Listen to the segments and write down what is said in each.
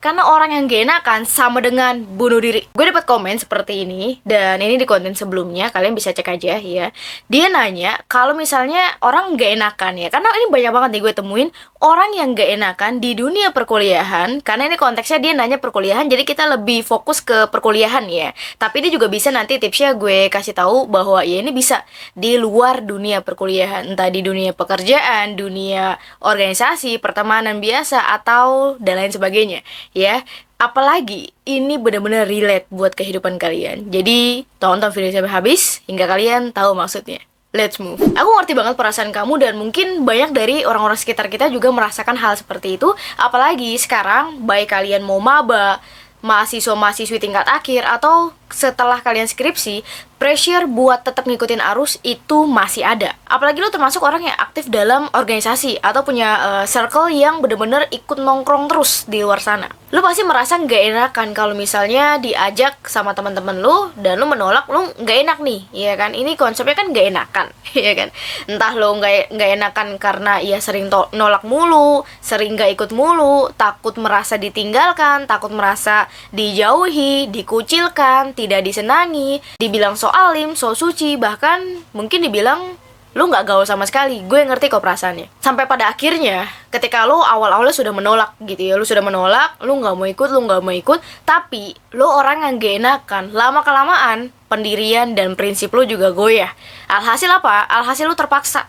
Karena orang yang gak enakan sama dengan bunuh diri. Gue dapat komen seperti ini, dan ini di konten sebelumnya, kalian bisa cek aja ya. Dia nanya, kalau misalnya orang gak enakan ya, karena ini banyak banget nih gue temuin, orang yang gak enakan di dunia perkuliahan, karena ini konteksnya dia nanya perkuliahan, jadi kita lebih fokus ke perkuliahan ya. Tapi ini juga bisa nanti tipsnya gue kasih tahu bahwa ya ini bisa di luar dunia perkuliahan, entah di dunia pekerjaan, dunia organisasi, pertemanan biasa, atau dan lain sebagainya. Ya, apalagi ini benar-benar relate buat kehidupan kalian. Jadi, tonton video sampai habis hingga kalian tahu maksudnya. Let's move. Aku ngerti banget perasaan kamu dan mungkin banyak dari orang-orang sekitar kita juga merasakan hal seperti itu. Apalagi sekarang, baik kalian mau maba, mahasiswa-mahasiswi tingkat akhir, atau setelah kalian skripsi, pressure buat tetap ngikutin arus itu masih ada. Apalagi lo termasuk orang yang aktif dalam organisasi atau punya circle yang bener-bener ikut nongkrong terus di luar sana. Lo pasti merasa nggak enakan kalau misalnya diajak sama teman-teman lo dan lo menolak, lo nggak enak nih, ya kan? Ini konsepnya kan nggak enakan, ya kan? Entah lo nggak enakan karena ya sering nolak mulu, sering nggak ikut mulu, takut merasa ditinggalkan, takut merasa dijauhi, dikucilkan, tidak disenangi, dibilang so alim, so suci, bahkan mungkin dibilang lu nggak gaul sama sekali. Gue ngerti kok perasaannya. Sampai pada akhirnya, ketika lu awal-awalnya sudah menolak gitu ya, lu sudah menolak, lu nggak mau ikut, tapi lu orang yang gak enakan, lama-kelamaan pendirian dan prinsip lu juga goyah. Alhasil apa? Alhasil lu terpaksa.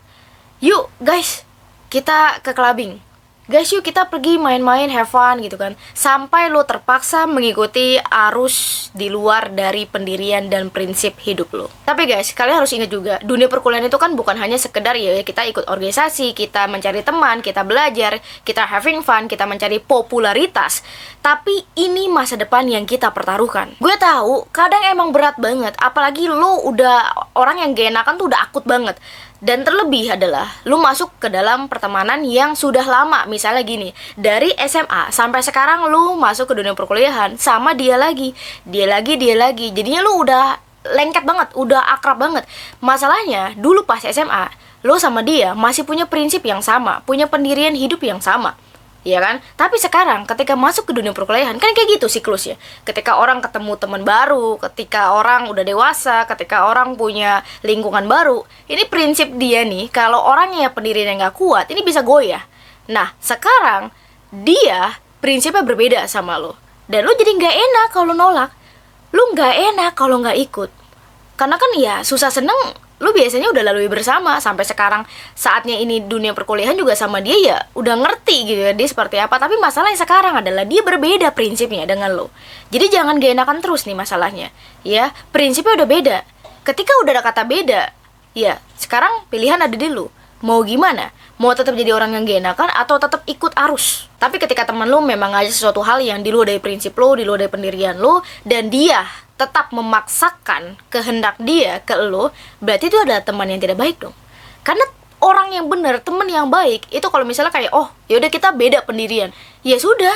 Yuk guys, kita ke clubbing. Guys, yuk kita pergi main-main, have fun gitu kan. Sampai lo terpaksa mengikuti arus di luar dari pendirian dan prinsip hidup lo. Tapi guys, kalian harus ingat juga, dunia perkuliahan itu kan bukan hanya sekedar ya kita ikut organisasi, kita mencari teman, kita belajar, kita having fun, kita mencari popularitas. Tapi ini masa depan yang kita pertaruhkan. Gue tahu, kadang emang berat banget. Apalagi lo udah orang yang gak enakan tuh udah akut banget. Dan terlebih adalah lu masuk ke dalam pertemanan yang sudah lama. Misalnya gini, dari SMA sampai sekarang lu masuk ke dunia perkuliahan sama dia lagi. Jadinya lu udah lengket banget, udah akrab banget. Masalahnya, dulu pas SMA, lu sama dia masih punya prinsip yang sama, punya pendirian hidup yang sama. Ya kan? Tapi sekarang ketika masuk ke dunia perkuliahan kan kayak gitu siklusnya. Ketika orang ketemu teman baru, ketika orang udah dewasa, ketika orang punya lingkungan baru, ini prinsip dia nih, kalau orangnya pendiriannya nggak kuat, ini bisa goyah. Nah, sekarang dia prinsipnya berbeda sama lo. Dan lo jadi nggak enak kalau nolak. Lo nggak enak kalau nggak ikut. Karena kan ya susah seneng lu biasanya udah lalui bersama sampai sekarang. Saatnya ini dunia perkuliahan juga sama dia ya udah ngerti gitu ya dia seperti apa. Tapi masalahnya sekarang adalah dia berbeda prinsipnya dengan lo. Jadi jangan gak enakan terus nih masalahnya. Ya, prinsipnya udah beda. Ketika udah ada kata beda, ya sekarang pilihan ada di lu. Mau gimana? Mau tetap jadi orang yang gak enakan atau tetap ikut arus? Tapi ketika teman lu memang aja sesuatu hal yang di luar dari prinsip lu, di luar dari pendirian lu, dan dia tetap memaksakan kehendak dia ke lo, berarti itu adalah teman yang tidak baik dong. Karena orang yang benar, teman yang baik, itu kalau misalnya kayak, oh yaudah kita beda pendirian, ya sudah,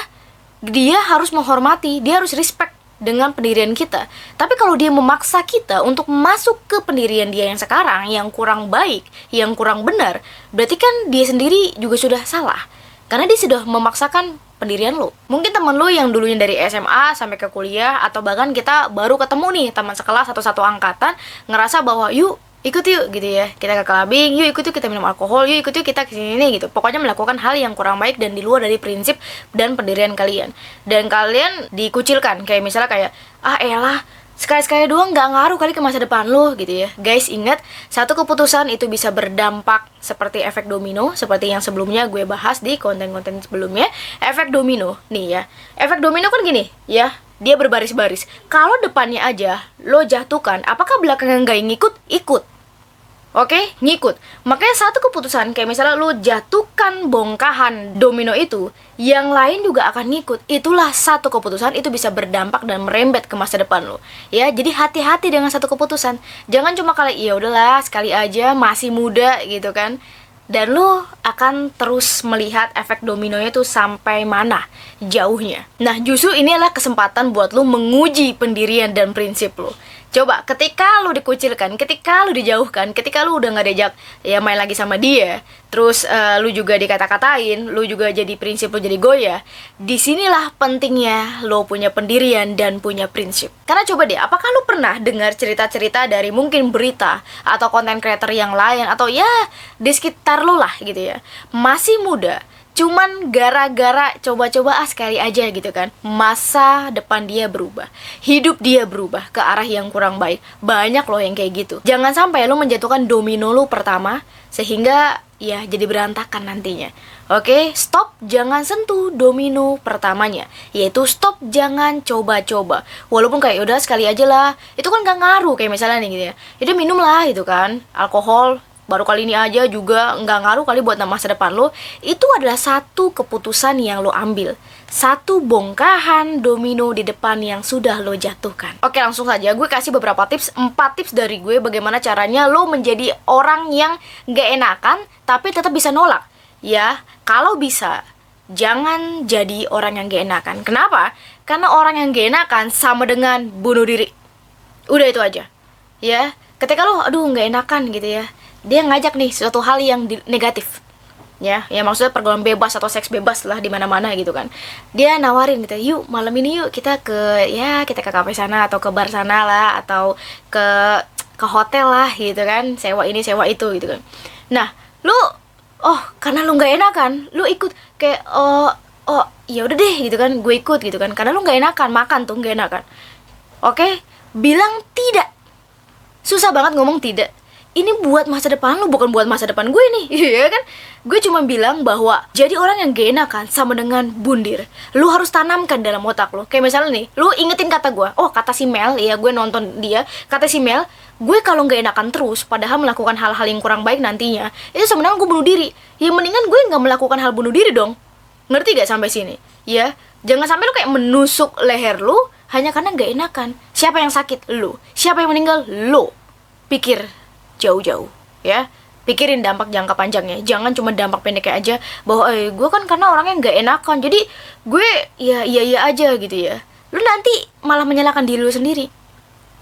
dia harus menghormati, dia harus respect dengan pendirian kita. Tapi kalau dia memaksa kita untuk masuk ke pendirian dia yang sekarang, yang kurang baik, yang kurang benar, berarti kan dia sendiri juga sudah salah. Karena dia sudah memaksakan pendirian lo. Mungkin temen lo yang dulunya dari SMA sampai ke kuliah, atau bahkan kita baru ketemu nih teman sekelas atau satu angkatan, ngerasa bahwa yuk ikut yuk gitu ya, kita ke clubbing, yuk ikut yuk kita minum alkohol, yuk ikut yuk kita kesini gitu. Pokoknya melakukan hal yang kurang baik dan di luar dari prinsip dan pendirian kalian. Dan kalian dikucilkan, kayak misalnya kayak, ah elah sekali-sekali doang gak ngaruh kali ke masa depan lo gitu ya. Guys, ingat, satu keputusan itu bisa berdampak seperti efek domino, seperti yang sebelumnya gue bahas di konten-konten sebelumnya. Efek domino nih ya, efek domino kan gini ya, dia berbaris-baris. Kalau depannya aja lo jatuhkan, apakah belakangnya gak ngikut? Ikut. Oke, ngikut. Makanya satu keputusan, kayak misalnya lu jatuhkan bongkahan domino itu, yang lain juga akan ngikut. Itulah satu keputusan, itu bisa berdampak dan merembet ke masa depan lu. Ya, jadi hati-hati dengan satu keputusan. Jangan cuma kali, ya udahlah, sekali aja, masih muda gitu kan. Dan lu akan terus melihat efek dominonya itu sampai mana jauhnya. Nah, justru ini adalah kesempatan buat lu menguji pendirian dan prinsip lu. Coba ketika lu dikucilkan, ketika lu dijauhkan, ketika lu udah nggak diajak ya main lagi sama dia, terus lu juga dikata-katain, lu juga jadi prinsip lu jadi goyah. Disinilah pentingnya lo punya pendirian dan punya prinsip. Karena coba deh, apakah lu pernah dengar cerita-cerita dari mungkin berita atau konten creator yang lain atau ya di sekitar lu lah gitu ya, masih muda, cuman gara-gara coba-coba sekali aja gitu kan, masa depan dia berubah, hidup dia berubah ke arah yang kurang baik. Banyak loh yang kayak gitu. Jangan sampai lo menjatuhkan domino lo pertama sehingga ya jadi berantakan nantinya. Oke, stop, jangan sentuh domino pertamanya, yaitu stop, jangan coba-coba. Walaupun kayak udah sekali aja lah, itu kan gak ngaruh. Kayak misalnya nih gitu ya, itu minum lah itu kan, alkohol baru kali ini aja juga nggak ngaruh kali buat masa depan lo. Itu adalah satu keputusan yang lo ambil, satu bongkahan domino di depan yang sudah lo jatuhkan. Oke, langsung saja gue kasih beberapa tips, 4 tips dari gue bagaimana caranya lo menjadi orang yang nggak enakan tapi tetap bisa nolak. Ya, kalau bisa jangan jadi orang yang gak enakan. Kenapa? Karena orang yang gak enakan sama dengan bunuh diri. Udah itu aja. Ya, ketika lo aduh gak enakan gitu ya, dia ngajak nih suatu hal yang negatif, ya maksudnya pergaulan bebas atau seks bebas lah di mana-mana gitu kan. Dia nawarin gitu, yuk malam ini yuk kita ke kafe sana atau ke bar sana lah atau ke hotel lah gitu kan, sewa ini sewa itu gitu kan. Nah, lu karena lu nggak enakan, lu ikut kayak ya udah deh gitu kan, gue ikut gitu kan, karena lu nggak enakan makan tuh nggak enakan. Oke, bilang tidak. Susah banget ngomong tidak. Ini buat masa depan lu, bukan buat masa depan gue nih. Iya kan? Gue cuma bilang bahwa jadi orang yang gak enakan sama dengan bundir. Lu harus tanamkan dalam otak lu. Kayak misalnya nih, lu ingetin kata gue. Oh, kata si Mel, ya gue nonton dia. Kata si Mel, gue kalau gak enakan terus, padahal melakukan hal-hal yang kurang baik nantinya, itu sebenarnya gue bunuh diri. Ya mendingan gue gak melakukan hal bunuh diri dong. Ngerti gak sampai sini? Ya, jangan sampai lu kayak menusuk leher lu hanya karena gak enakan. Siapa yang sakit? Lu. Siapa yang meninggal? Lu. Pikir jauh-jauh ya, pikirin dampak jangka panjangnya, jangan cuma dampak pendeknya aja bahwa gue kan karena orangnya nggak enakan jadi gue ya iya aja gitu ya. Lu nanti malah menyalahkan diri lu sendiri.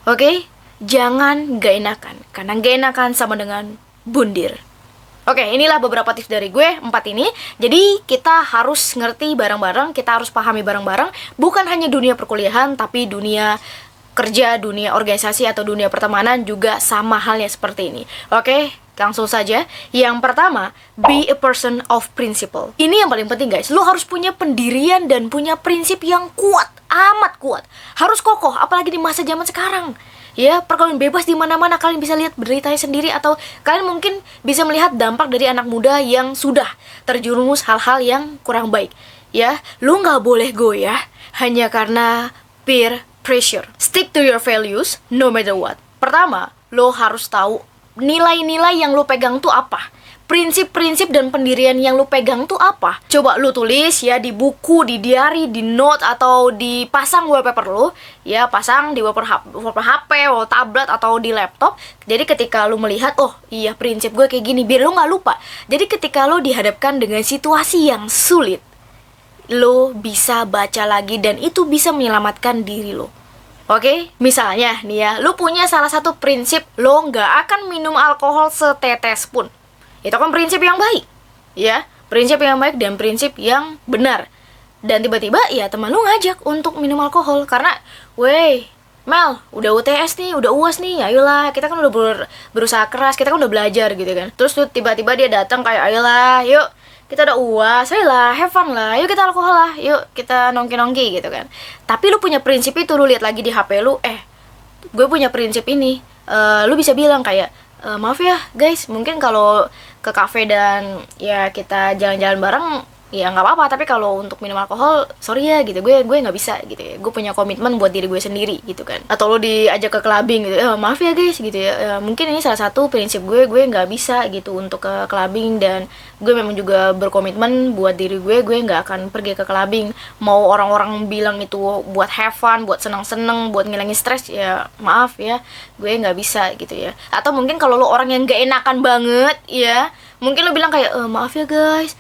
Oke, jangan nggak enakan, karena nggak enakan sama dengan bundir. Oke, inilah beberapa tips dari gue, 4 ini. Jadi kita harus ngerti bareng-bareng, kita harus pahami bareng-bareng, bukan hanya dunia perkuliahan tapi dunia kerja, dunia organisasi atau dunia pertemanan juga sama halnya seperti ini. Oke, langsung saja. Yang pertama, be a person of principle. Ini yang paling penting guys. Lu harus punya pendirian dan punya prinsip yang kuat, amat kuat. Harus kokoh, apalagi di masa zaman sekarang. Ya, pergaulan bebas di mana-mana, kalian bisa lihat beritanya sendiri atau kalian mungkin bisa melihat dampak dari anak muda yang sudah terjerumus hal-hal yang kurang baik. Ya, lu nggak boleh goyah hanya karena peer pressure. Stick to your values no matter what. Pertama, lo harus tahu nilai-nilai yang lo pegang tuh apa. Prinsip-prinsip dan pendirian yang lo pegang tuh apa. Coba lo tulis ya di buku, di diary, di note atau dipasang wallpaper lo. Ya, pasang di wallpaper HP, wallpaper tablet atau di laptop. Jadi ketika lo melihat, oh iya prinsip gue kayak gini, biar lo nggak lupa. Jadi ketika lo dihadapkan dengan situasi yang sulit, lo bisa baca lagi dan itu bisa menyelamatkan diri lo. Oke, misalnya nih ya, lo punya salah satu prinsip, lo nggak akan minum alkohol setetes pun. Itu kan prinsip yang baik, ya, prinsip yang baik dan prinsip yang benar. Dan tiba-tiba ya teman lo ngajak untuk minum alkohol karena, wey, Mel, udah UTS nih, udah UAS nih, ayolah, kita kan udah berusaha keras, kita kan udah belajar gitu kan. Terus tuh tiba-tiba dia datang kayak, ayolah, yuk, kita udah UAS, ayolah, have fun lah, yuk kita alkohol lah, yuk kita nongki-nongki gitu kan. Tapi lu punya prinsip itu, lu lihat lagi di HP lu, gue punya prinsip ini. Lu bisa bilang kayak, maaf ya guys, mungkin kalau ke kafe dan ya kita jalan-jalan bareng, ya nggak apa-apa, tapi kalau untuk minum alkohol sorry ya gitu, gue nggak bisa gitu ya, gue punya komitmen buat diri gue sendiri gitu kan. Atau lo diajak ke clubbing gitu, maaf ya guys gitu ya, mungkin ini salah satu prinsip gue nggak bisa gitu untuk ke clubbing, dan gue memang juga berkomitmen buat diri gue nggak akan pergi ke clubbing. Mau orang-orang bilang itu buat have fun, buat seneng-seneng, buat ngilangin stres, ya maaf ya, gue nggak bisa gitu ya. Atau mungkin kalau lo orang yang nggak enakan banget ya, mungkin lo bilang kayak, maaf ya guys,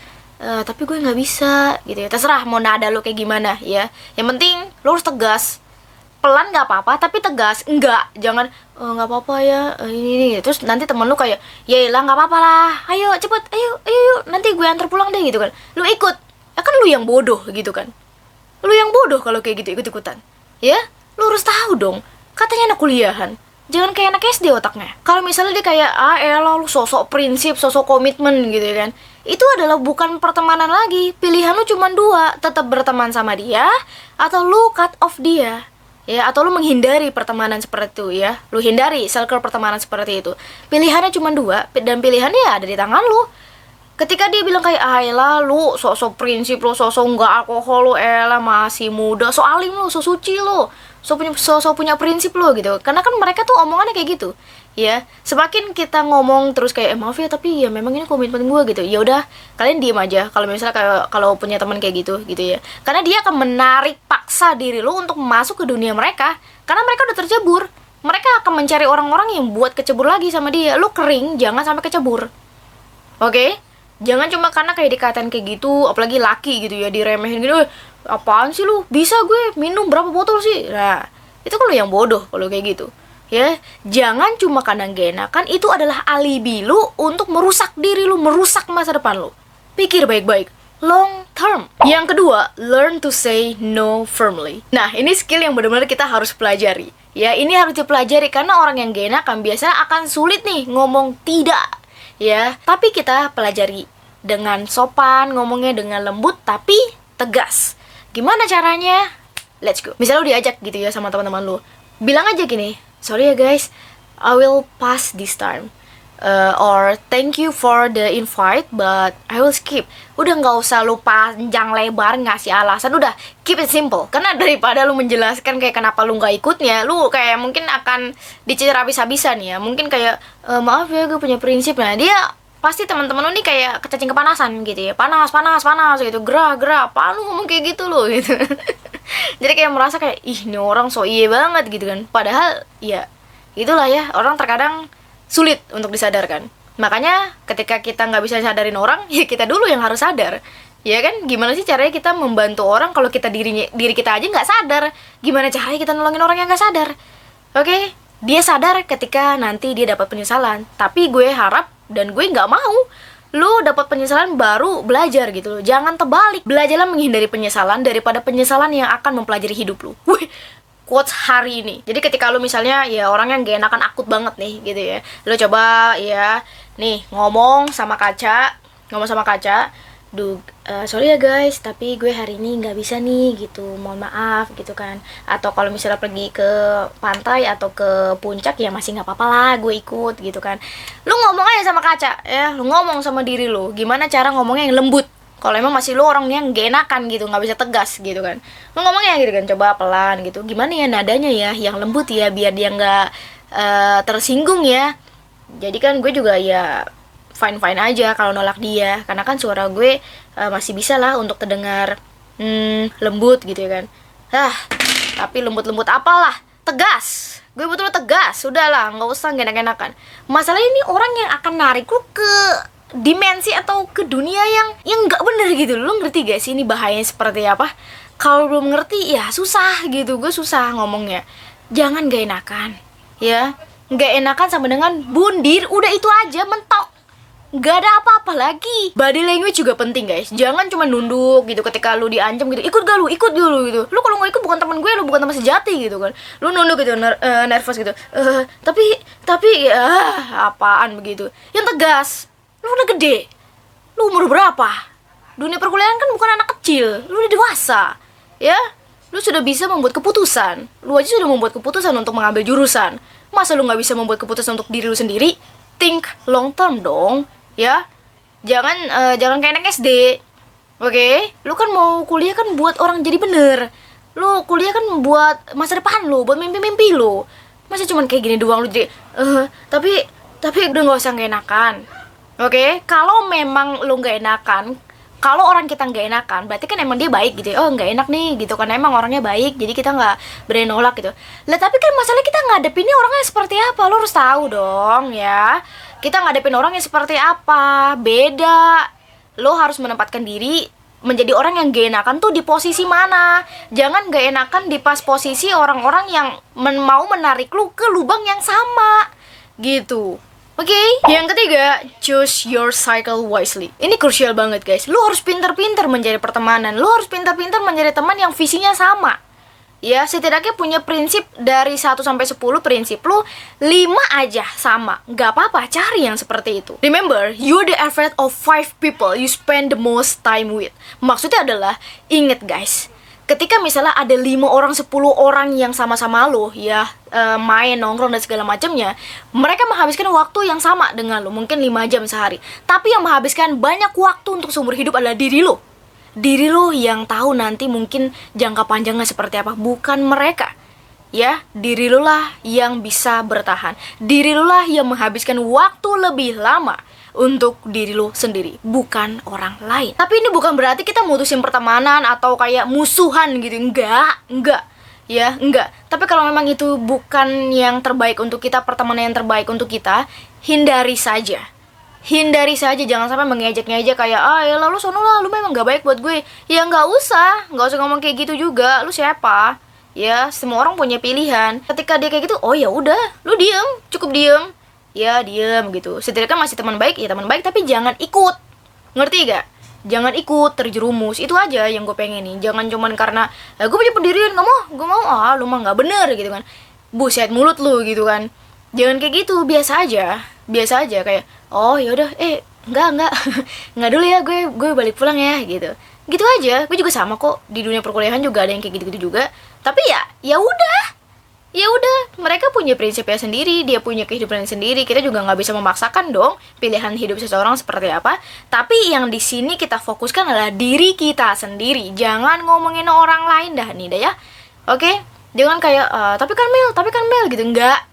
tapi gue nggak bisa gitu ya. Terserah mau nada lo kayak gimana ya, yang penting lo harus tegas. pelan nggak apa-apa, tapi tegas. Enggak, jangan nggak apa-apa ya, ini. Terus nanti temen lu kayak, ya lah nggak apa-apa lah, ayo cepet, ayo, yuk, nanti gue antar pulang deh gitu kan. Lu ikut, ya kan lu yang bodoh gitu kan. Lu yang bodoh kalau kayak gitu ikut-ikutan. Ya, lu harus tahu dong. Katanya anak kuliahan. Jangan kayak anak SD otaknya. Kalau misalnya dia kayak, elah lu sosok prinsip, sosok komitmen gitu kan. Itu adalah bukan pertemanan lagi. Pilihan lu cuma dua, tetap berteman sama dia atau lu cut off dia. Ya, atau lu menghindari pertemanan seperti itu ya. Lu hindari circle pertemanan seperti itu. Pilihannya cuma dua dan pilihannya ada di tangan lu. Ketika dia bilang kayak, elah lu sosok prinsip, lu sosok nggak alkohol, lu elah masih muda, so alim lu, so suci lu, so punya prinsip lu gitu. Karena kan mereka tuh omongannya kayak gitu. Ya, semakin kita ngomong terus kayak, maaf ya tapi ya memang ini komitmen gue gitu. Ya udah, kalian diem aja kalau misalnya kalau punya teman kayak gitu ya. Karena dia akan menarik paksa diri lu untuk masuk ke dunia mereka. Karena mereka udah tercebur. Mereka akan mencari orang-orang yang buat kecebur lagi sama dia. Lu kering, jangan sampai kecebur. Oke? Jangan cuma karena kayak dikatain kayak gitu, apalagi laki gitu ya, diremehin gitu. Apaan sih lu? Bisa gue minum berapa botol sih? Nah, itu kan lu yang bodoh kalau kayak gitu. Ya, jangan cuma karena gak enakan, itu adalah alibi lu untuk merusak diri lu, merusak masa depan lu. Pikir baik-baik, long term. Yang kedua, learn to say no firmly. Nah, ini skill yang benar-benar kita harus pelajari. Ya, ini harus dipelajari karena orang yang gak enakan biasanya akan sulit nih ngomong tidak. Ya, tapi kita pelajari dengan sopan, ngomongnya dengan lembut tapi tegas. Gimana caranya? Let's go. Misalnya lu diajak gitu ya sama teman-teman lu, bilang aja gini, sorry ya guys, I will pass this time. Or thank you for the invite, but I will skip. Udah nggak usah lu panjang lebar ngasih alasan, udah keep it simple. Karena daripada lu menjelaskan kayak kenapa lu nggak ikutnya, lu kayak mungkin akan dicicir habis-habisan ya. Mungkin kayak maaf ya gue punya prinsip. Nah dia pasti teman-teman lu nih kayak kecacing kepanasan gitu ya, panas gitu, gerah, apaan lu ngomong kayak gitu lu gitu. Jadi kayak merasa kayak, ih ini orang so iye banget gitu kan. Padahal ya itulah ya, orang terkadang sulit untuk disadarkan. Makanya ketika kita nggak bisa sadarin orang, ya kita dulu yang harus sadar. Ya kan, gimana sih caranya kita membantu orang kalau kita diri kita aja nggak sadar? Gimana caranya kita nolongin orang yang nggak sadar? Oke, dia sadar ketika nanti dia dapat penyesalan. Tapi gue harap dan gue nggak mau lu dapat penyesalan baru belajar gitu loh. Jangan terbalik. Belajarlah menghindari penyesalan daripada penyesalan yang akan mempelajari hidup lu. Wih, quotes hari ini. Jadi ketika lu misalnya ya orang yang gak enakan akut banget nih gitu ya, lu coba ya nih ngomong sama kaca, sorry ya guys, tapi gue hari ini nggak bisa nih gitu, mohon maaf gitu kan. Atau kalau misalnya pergi ke pantai atau ke puncak ya masih nggak apa-apa lah gue ikut gitu kan. Lu ngomong aja sama kaca ya, lu ngomong sama diri lu gimana cara ngomongnya yang lembut. Kalau emang masih lu orangnya gak enakan gitu, nggak bisa tegas gitu kan, lu ngomongnya gitu kan, coba pelan gitu, gimana ya nadanya ya yang lembut ya biar dia nggak tersinggung ya. Jadi kan gue juga ya fine aja kalau nolak dia, karena kan suara gue masih bisa lah untuk terdengar lembut gitu ya kan. Tapi lembut apalah, tegas. Gue betul tegas, sudahlah, nggak usah gak enak-enakan. Masalahnya ini orang yang akan narik lu ke dimensi atau ke dunia yang nggak bener gitu. Lu ngerti gak sih ini bahayanya seperti apa? Kalau belum ngerti ya susah gitu, gue susah ngomongnya. Jangan gak enakan ya, gak enakan sama dengan bundir, udah itu aja, mentok. Gak ada apa-apa lagi. Body language juga penting guys. Jangan cuma nunduk gitu ketika lu diancam gitu. Ikut gak lu? Ikut dulu gitu. Lu kalau gak ikut bukan teman gue, lu bukan teman sejati gitu kan. Lu nunduk gitu, nervous gitu. Tapi apaan begitu? Yang tegas. Lu udah gede. Lu umur berapa? Dunia perkuliahan kan bukan anak kecil. Lu udah dewasa. Ya? Lu sudah bisa membuat keputusan. Lu aja sudah membuat keputusan untuk mengambil jurusan. Masa lu gak bisa membuat keputusan untuk diri lu sendiri? Think long term dong. Ya, jangan kayak anak SD, oke? Lu kan mau kuliah kan buat orang jadi bener. Lu kuliah kan buat masa depan lu, buat mimpi-mimpi lu. Masa cuman kayak gini doang lu jadi, tapi udah nggak usah nggak enakan, oke? Kalau memang lu nggak enakan, kalau orang kita nggak enakan, berarti kan emang dia baik gitu ya. Oh nggak enak nih gitu kan, emang orangnya baik, jadi kita nggak berani nolak gitu. Lah tapi kan masalah kita ngadepinnya orangnya seperti apa, lu harus tahu dong ya. Kita ngadepin orangnya seperti apa, beda. Lo harus menempatkan diri menjadi orang yang gak enakan tuh di posisi mana. Jangan gak enakan di pas posisi orang-orang yang mau menarik lu ke lubang yang sama gitu. Oke, yang ketiga, choose your cycle wisely. Ini krusial banget guys. Lu harus pintar-pintar menjadi pertemanan. Lu harus pintar-pintar menjadi teman yang visinya sama. Ya, setidaknya punya prinsip dari 1 sampai 10 prinsip. Lu 5 aja sama. Gak apa-apa, cari yang seperti itu. Remember, you're the average of 5 people you spend the most time with. Maksudnya adalah, inget guys, ketika misalnya ada 5 orang, 10 orang yang sama-sama lo, ya, main, nongkrong, dan segala macamnya, mereka menghabiskan waktu yang sama dengan lo, mungkin 5 jam sehari. Tapi yang menghabiskan banyak waktu untuk seumur hidup adalah diri lo. Diri lo yang tahu nanti mungkin jangka panjangnya seperti apa, bukan mereka. Ya, diri lo lah yang bisa bertahan. Diri lo lah yang menghabiskan waktu lebih lama untuk diri lo sendiri, bukan orang lain. Tapi ini bukan berarti kita mutusin pertemanan atau kayak musuhan gitu. Enggak. Ya, enggak. Tapi kalau memang itu bukan yang terbaik untuk kita, pertemanan yang terbaik untuk kita, hindari saja. Hindari saja, jangan sampai mengejek-ngejek kayak, ya lu sono lah, lu memang gak baik buat gue. Ya nggak usah ngomong kayak gitu juga. Lu siapa? Ya, semua orang punya pilihan. Ketika dia kayak gitu, oh ya udah, lu diem, cukup diem. Ya diem gitu. Setidaknya masih teman baik, ya teman baik, tapi jangan ikut. Ngerti gak? Jangan ikut terjerumus. Itu aja yang gue pengen nih. Jangan cuman karena gue punya pendirian, gue mau, lu mah nggak bener gitu kan. Buset mulut lu gitu kan. Jangan kayak gitu, biasa aja kayak, oh yaudah, enggak nggak dulu ya, gue balik pulang ya gitu aja. Gue juga sama kok, di dunia perkuliahan juga ada yang kayak gitu juga. Tapi ya udah, mereka punya prinsipnya sendiri, dia punya kehidupannya sendiri. Kita juga nggak bisa memaksakan dong pilihan hidup seseorang seperti apa. Tapi yang di sini kita fokuskan adalah diri kita sendiri. Jangan ngomongin orang lain dah nih ya. Oke, jangan kayak tapi kan Mel gitu. Enggak,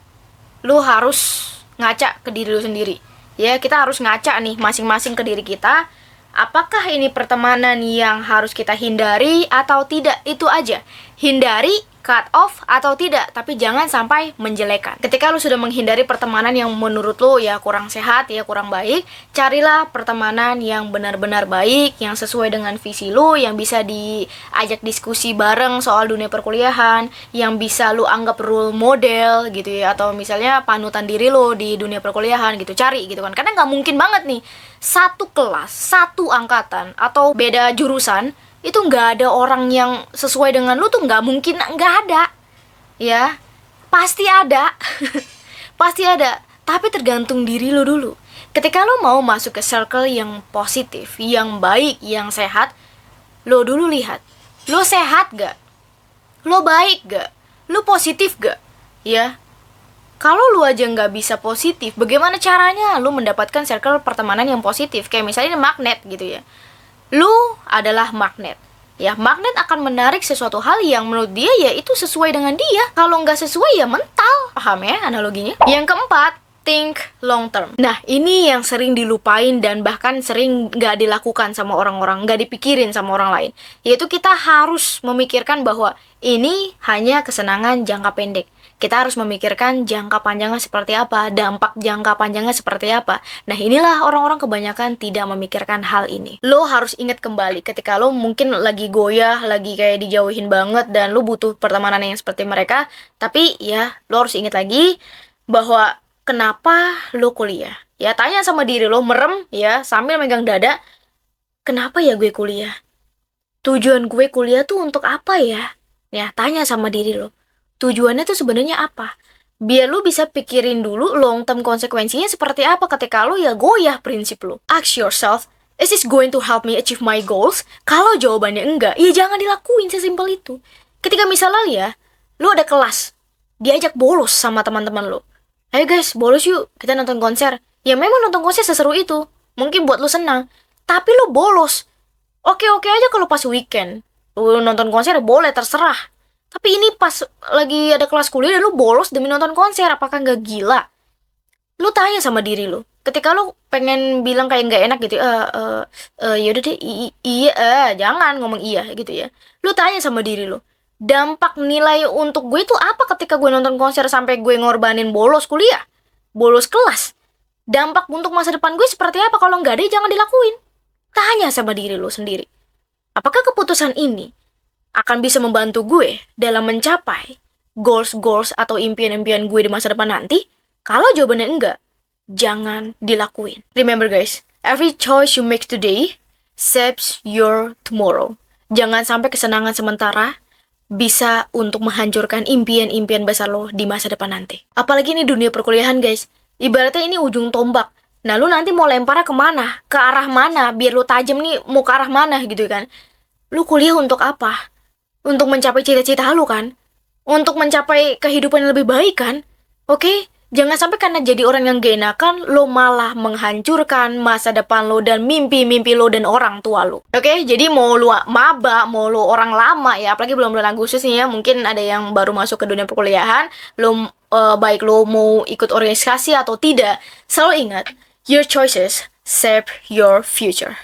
lu harus ngaca ke diri lu sendiri. Ya, kita harus ngaca nih masing-masing ke diri kita. Apakah ini pertemanan yang harus kita hindari atau tidak? Itu aja. Hindari, cut off atau tidak, tapi jangan sampai menjelekan. Ketika lu sudah menghindari pertemanan yang menurut lu ya kurang sehat, ya kurang baik, carilah pertemanan yang benar-benar baik, yang sesuai dengan visi lu, yang bisa diajak diskusi bareng soal dunia perkuliahan, yang bisa lu anggap role model gitu ya, atau misalnya panutan diri lu di dunia perkuliahan gitu. Cari gitu kan. Karena nggak mungkin banget nih satu kelas, satu angkatan, atau beda jurusan itu nggak ada orang yang sesuai dengan lu tuh, nggak mungkin, nggak ada. Ya, pasti ada. Pasti ada, tapi tergantung diri lu dulu. Ketika lu mau masuk ke circle yang positif, yang baik, yang sehat, lu dulu lihat, lu sehat gak? Lu baik gak? Lu positif gak? Ya, kalau lu aja nggak bisa positif, bagaimana caranya lu mendapatkan circle pertemanan yang positif? Kayak misalnya magnet gitu ya. Lu adalah magnet. Ya, magnet akan menarik sesuatu hal yang menurut dia ya itu sesuai dengan dia. Kalau nggak sesuai ya mental. Paham ya analoginya? Yang keempat, think long term. Nah, ini yang sering dilupain dan bahkan sering nggak dilakukan sama orang-orang, nggak dipikirin sama orang lain. Yaitu kita harus memikirkan bahwa ini hanya kesenangan jangka pendek. Kita harus memikirkan jangka panjangnya seperti apa, dampak jangka panjangnya seperti apa. Nah, inilah orang-orang kebanyakan tidak memikirkan hal ini. Lo harus ingat kembali ketika lo mungkin lagi goyah, lagi kayak dijauhin banget, dan lo butuh pertemanan yang seperti mereka. Tapi ya, lo harus ingat lagi bahwa kenapa lo kuliah. Ya, tanya sama diri lo, merem ya, sambil megang dada. Kenapa ya gue kuliah? Tujuan gue kuliah tuh untuk apa ya? Ya, tanya sama diri lo. Tujuannya tuh sebenarnya apa? Biar lu bisa pikirin dulu long term konsekuensinya seperti apa ketika lu ya goyah prinsip lu. Ask yourself, is this going to help me achieve my goals? Kalau jawabannya enggak, ya jangan dilakuin, sesimpel itu. Ketika misalnya ya, lu ada kelas, diajak bolos sama teman-teman lu. Ayo guys, bolos yuk, kita nonton konser. Ya memang nonton konser seseru itu, mungkin buat lu senang. Tapi lu bolos. Oke-oke aja kalau pas weekend. Lu nonton konser boleh, terserah. Tapi ini pas lagi ada kelas kuliah dan lu bolos demi nonton konser, apakah nggak gila? Lu tanya sama diri lu. Ketika lu pengen bilang kayak nggak enak gitu, yaudah deh, iya, jangan ngomong iya gitu ya. Lu tanya sama diri lu, dampak nilai untuk gue itu apa ketika gue nonton konser sampai gue ngorbanin bolos kuliah, bolos kelas? Dampak untuk masa depan gue seperti apa? Kalau nggak ada, jangan dilakuin. Tanya sama diri lu sendiri. Apakah keputusan ini akan bisa membantu gue dalam mencapai goals-goals atau impian-impian gue di masa depan nanti? Kalau jawabannya enggak, jangan dilakuin. Remember guys, every choice you make today shapes your tomorrow. Jangan sampai kesenangan sementara bisa untuk menghancurkan impian-impian besar lo di masa depan nanti. Apalagi ini dunia perkuliahan guys, ibaratnya ini ujung tombak. Nah lu nanti mau lemparnya kemana? Ke arah mana? Biar lu tajam nih mau ke arah mana gitu kan. Lu kuliah untuk apa? Untuk mencapai cita-cita lu kan? Untuk mencapai kehidupan yang lebih baik kan? Oke? Jangan sampai karena jadi orang yang gak enakan, lo malah menghancurkan masa depan lo dan mimpi-mimpi lo dan orang tua lo. Oke? Jadi mau lo maba, mau lo orang lama ya, apalagi belum bulan Agustus nih ya, mungkin ada yang baru masuk ke dunia perkuliahan, lo baik lo mau ikut organisasi atau tidak, selalu ingat, your choices shape your future.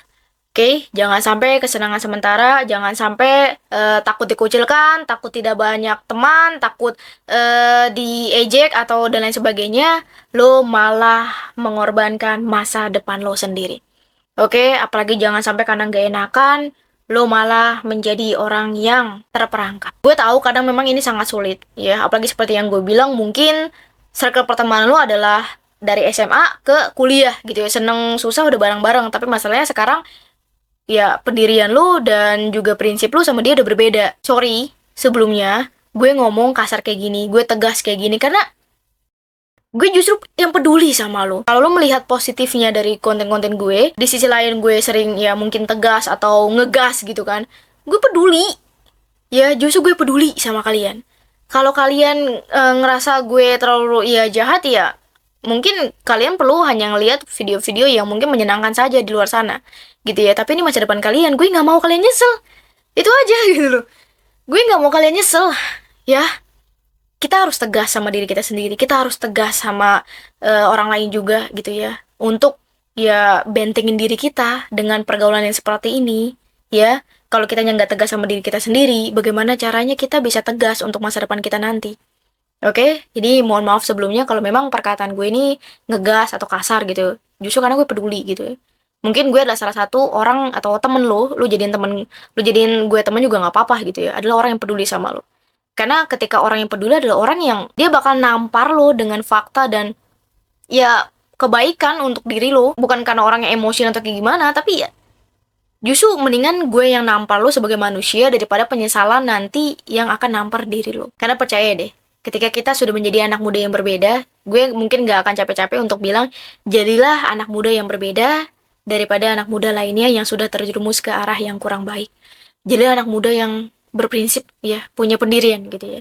Oke, jangan sampai kesenangan sementara, jangan sampai takut dikucilkan, takut tidak banyak teman, takut diejek atau dan lain sebagainya, lo malah mengorbankan masa depan lo sendiri. Oke, apalagi jangan sampai karena gak enakan, lo malah menjadi orang yang terperangkap. Gue tahu kadang memang ini sangat sulit, ya, apalagi seperti yang gue bilang, mungkin circle pertemanan lo adalah dari SMA ke kuliah gitu ya, seneng susah udah bareng-bareng, tapi masalahnya sekarang ya pendirian lu dan juga prinsip lu sama dia udah berbeda. Sorry, sebelumnya gue ngomong kasar kayak gini, gue tegas kayak gini karena gue justru yang peduli sama lo. Kalau lo melihat positifnya dari konten-konten gue, di sisi lain gue sering ya mungkin tegas atau ngegas gitu kan. Gue peduli. Ya justru gue peduli sama kalian. Kalau kalian ngerasa gue terlalu ya jahat ya, mungkin kalian perlu hanya ngelihat video-video yang mungkin menyenangkan saja di luar sana. Gitu ya, tapi ini masa depan kalian, gue nggak mau kalian nyesel. Itu aja gitu loh. Gue nggak mau kalian nyesel. Ya, kita harus tegas sama diri kita sendiri, kita harus tegas sama orang lain juga gitu ya, untuk ya bentengin diri kita dengan pergaulan yang seperti ini ya. Kalau kita nggak tegas sama diri kita sendiri, bagaimana caranya kita bisa tegas untuk masa depan kita nanti? Oke, jadi mohon maaf sebelumnya kalau memang perkataan gue ini ngegas atau kasar gitu, justru karena gue peduli gitu ya. Mungkin gue adalah salah satu orang atau temen lo, lu jadiin gue temen juga nggak apa-apa gitu ya, adalah orang yang peduli sama lo. Karena ketika orang yang peduli adalah orang yang dia bakal nampar lo dengan fakta dan ya kebaikan untuk diri lo. Bukan karena orang yang emosi atau kayak gimana, tapi ya justru mendingan gue yang nampar lo sebagai manusia daripada penyesalan nanti yang akan nampar diri lo. Karena percaya deh, ketika kita sudah menjadi anak muda yang berbeda, gue mungkin gak akan capek-capek untuk bilang, jadilah anak muda yang berbeda daripada anak muda lainnya yang sudah terjerumus ke arah yang kurang baik. Jadilah anak muda yang berprinsip ya, punya pendirian gitu ya.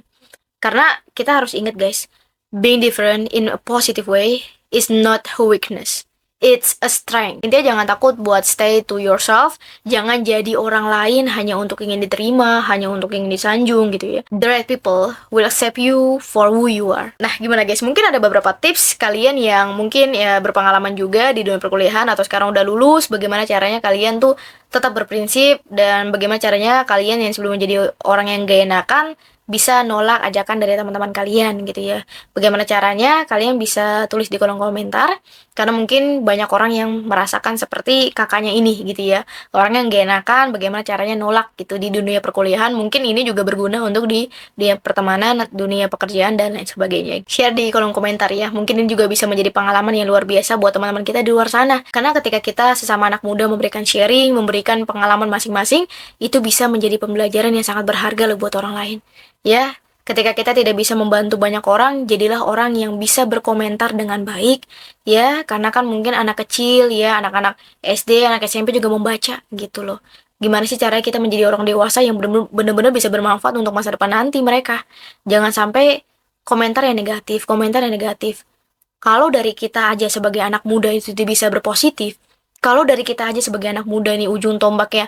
Karena kita harus ingat guys, being different in a positive way is not a weakness. It's a strength. Intinya jangan takut buat stay to yourself. Jangan jadi orang lain hanya untuk ingin diterima, hanya untuk ingin disanjung gitu ya. The right people will accept you for who you are. Nah gimana guys, mungkin ada beberapa tips kalian yang mungkin ya berpengalaman juga di dunia perkuliahan atau sekarang udah lulus. Bagaimana caranya kalian tuh tetap berprinsip dan bagaimana caranya kalian yang sebelum menjadi orang yang gak enakan bisa nolak ajakan dari teman-teman kalian gitu ya. Bagaimana caranya kalian bisa tulis di kolom komentar, karena mungkin banyak orang yang merasakan seperti kakaknya ini gitu ya, orang yang gak enakan bagaimana caranya nolak gitu di dunia perkuliahan. Mungkin ini juga berguna untuk di dunia pertemanan, dunia pekerjaan dan lain sebagainya. Share di kolom komentar ya, mungkin ini juga bisa menjadi pengalaman yang luar biasa buat teman-teman kita di luar sana. Karena ketika kita sesama anak muda memberikan sharing, memberikan pengalaman masing-masing, itu bisa menjadi pembelajaran yang sangat berharga loh buat orang lain. Ya, ketika kita tidak bisa membantu banyak orang, jadilah orang yang bisa berkomentar dengan baik, ya, karena kan mungkin anak kecil, ya, anak-anak SD, anak SMP juga membaca, gitu loh. Gimana sih caranya kita menjadi orang dewasa yang benar-benar bisa bermanfaat untuk masa depan nanti mereka. Jangan sampai komentar yang negatif, komentar yang negatif. Kalau dari kita aja sebagai anak muda itu bisa berpositif, kalau dari kita aja sebagai anak muda nih ujung tombaknya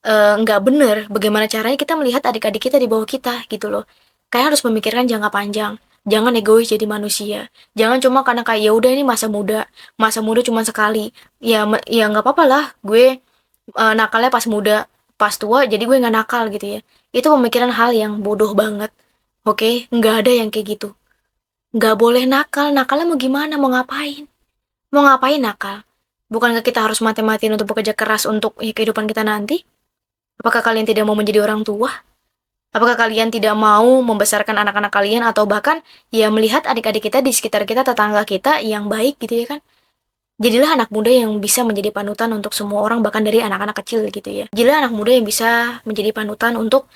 nggak bener, bagaimana caranya kita melihat adik-adik kita di bawah kita gitu loh. Kayak harus memikirkan jangka panjang, jangan egois jadi manusia, jangan cuma karena kayak ya udah ini masa muda cuma sekali, ya nggak apa-apa lah gue nakalnya pas muda, pas tua jadi gue nggak nakal gitu ya. Itu pemikiran hal yang bodoh banget. Oke, nggak ada yang kayak gitu. Nggak boleh nakal, nakalnya mau gimana, mau ngapain nakal? Bukankah kita harus mati-matiin untuk bekerja keras untuk ya, kehidupan kita nanti? Apakah kalian tidak mau menjadi orang tua? Apakah kalian tidak mau membesarkan anak-anak kalian atau bahkan ya melihat adik-adik kita di sekitar kita, tetangga kita yang baik gitu ya kan? Jadilah anak muda yang bisa menjadi panutan untuk semua orang, bahkan dari anak-anak kecil gitu ya. Jadilah anak muda yang bisa menjadi panutan untuk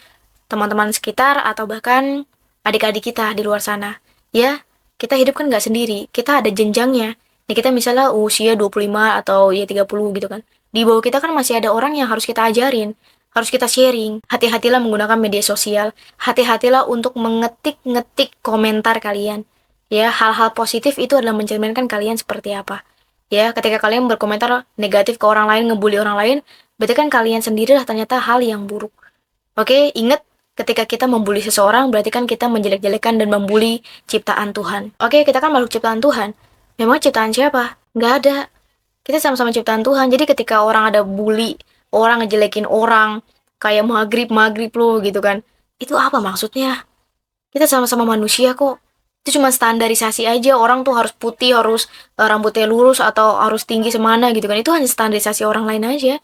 teman-teman sekitar atau bahkan adik-adik kita di luar sana. Ya, kita hidup kan nggak sendiri, kita ada jenjangnya. Nih kita misalnya usia 25 atau ya 30 gitu kan. Di bawah kita kan masih ada orang yang harus kita ajarin, harus kita sharing. Hati-hatilah menggunakan media sosial, hati-hatilah untuk mengetik-ngetik komentar kalian. Ya, hal-hal positif itu adalah mencerminkan kalian seperti apa. Ya, ketika kalian berkomentar negatif ke orang lain, ngebully orang lain, berarti kan kalian sendirilah ternyata hal yang buruk. Oke, ingat ketika kita membuli seseorang, berarti kan kita menjelek-jelekan dan membuli ciptaan Tuhan. Oke, kita kan makhluk ciptaan Tuhan. Memang ciptaan siapa? Nggak ada. Kita sama-sama ciptaan Tuhan. Jadi ketika orang ada bully, orang ngejelekin orang, kayak maghrib lo gitu kan. Itu apa maksudnya? Kita sama-sama manusia kok. Itu cuma standarisasi aja. Orang tuh harus putih, harus rambutnya lurus, atau harus tinggi semana gitu kan. Itu hanya standarisasi orang lain aja.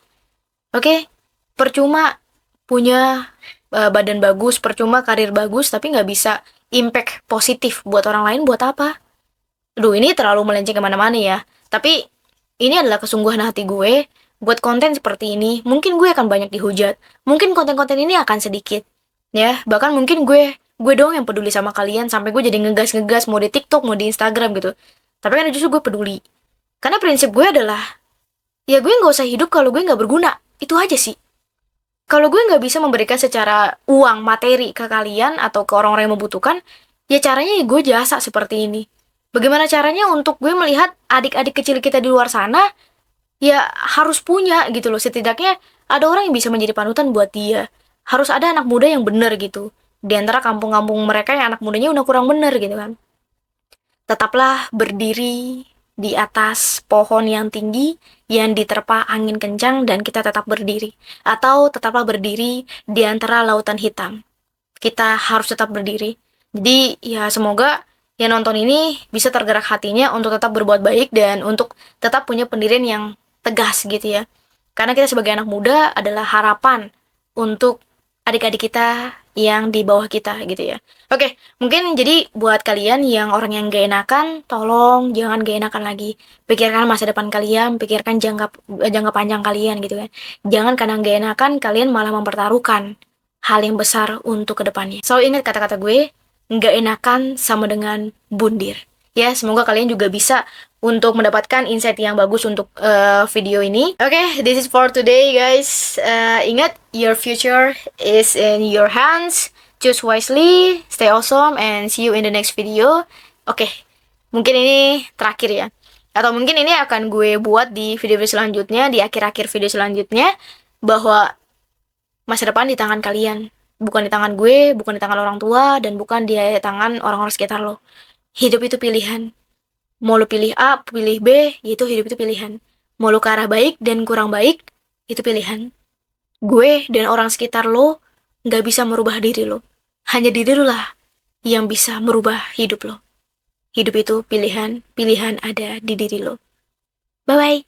Oke? Percuma punya badan bagus, percuma karir bagus, tapi nggak bisa impact positif buat orang lain, buat apa? Aduh, ini terlalu melenceng kemana-mana ya. Tapi ini adalah kesungguhan hati gue buat konten seperti ini. Mungkin gue akan banyak dihujat. Mungkin konten-konten ini akan sedikit. Ya, bahkan mungkin gue doang yang peduli sama kalian sampai gue jadi ngegas-ngegas mau di TikTok, mau di Instagram gitu. Tapi kan justru gue peduli. Karena prinsip gue adalah, ya gue nggak usah hidup kalau gue nggak berguna. Itu aja sih. Kalau gue nggak bisa memberikan secara uang, materi ke kalian atau ke orang-orang yang membutuhkan, ya caranya ya gue jasa seperti ini. Bagaimana caranya untuk gue melihat adik-adik kecil kita di luar sana, ya harus punya gitu loh. Setidaknya ada orang yang bisa menjadi panutan buat dia. Harus ada anak muda yang bener gitu. Di antara kampung-kampung mereka yang anak mudanya udah kurang bener gitu kan. Tetaplah berdiri di atas pohon yang tinggi yang diterpa angin kencang dan kita tetap berdiri. Atau tetaplah berdiri di antara lautan hitam. Kita harus tetap berdiri. Jadi ya semoga yang nonton ini bisa tergerak hatinya untuk tetap berbuat baik dan untuk tetap punya pendirian yang tegas gitu ya. Karena kita sebagai anak muda adalah harapan untuk adik-adik kita yang di bawah kita gitu ya. Oke, mungkin jadi buat kalian yang orang yang gak enakan, tolong jangan gak enakan lagi. Pikirkan masa depan kalian, pikirkan jangka panjang kalian gitu kan. Jangan karena gak enakan kalian malah mempertaruhkan hal yang besar untuk kedepannya. So ingat kata-kata gue, nggak enakan sama dengan bundir. Ya, semoga kalian juga bisa untuk mendapatkan insight yang bagus untuk video ini. Oke, this is for today guys. Ingat, your future is in your hands. Choose wisely, stay awesome, and see you in the next video. Oke, mungkin ini terakhir ya. Atau mungkin ini akan gue buat di video-video selanjutnya, di akhir-akhir video selanjutnya, bahwa masa depan di tangan kalian. Bukan di tangan gue, bukan di tangan orang tua, dan bukan di tangan orang-orang sekitar lo. Hidup itu pilihan. Mau lo pilih A, pilih B, itu hidup itu pilihan. Mau lo ke arah baik dan kurang baik, itu pilihan. Gue dan orang sekitar lo nggak bisa merubah diri lo. Hanya diri lo lah yang bisa merubah hidup lo. Hidup itu pilihan, pilihan ada di diri lo. Bye-bye.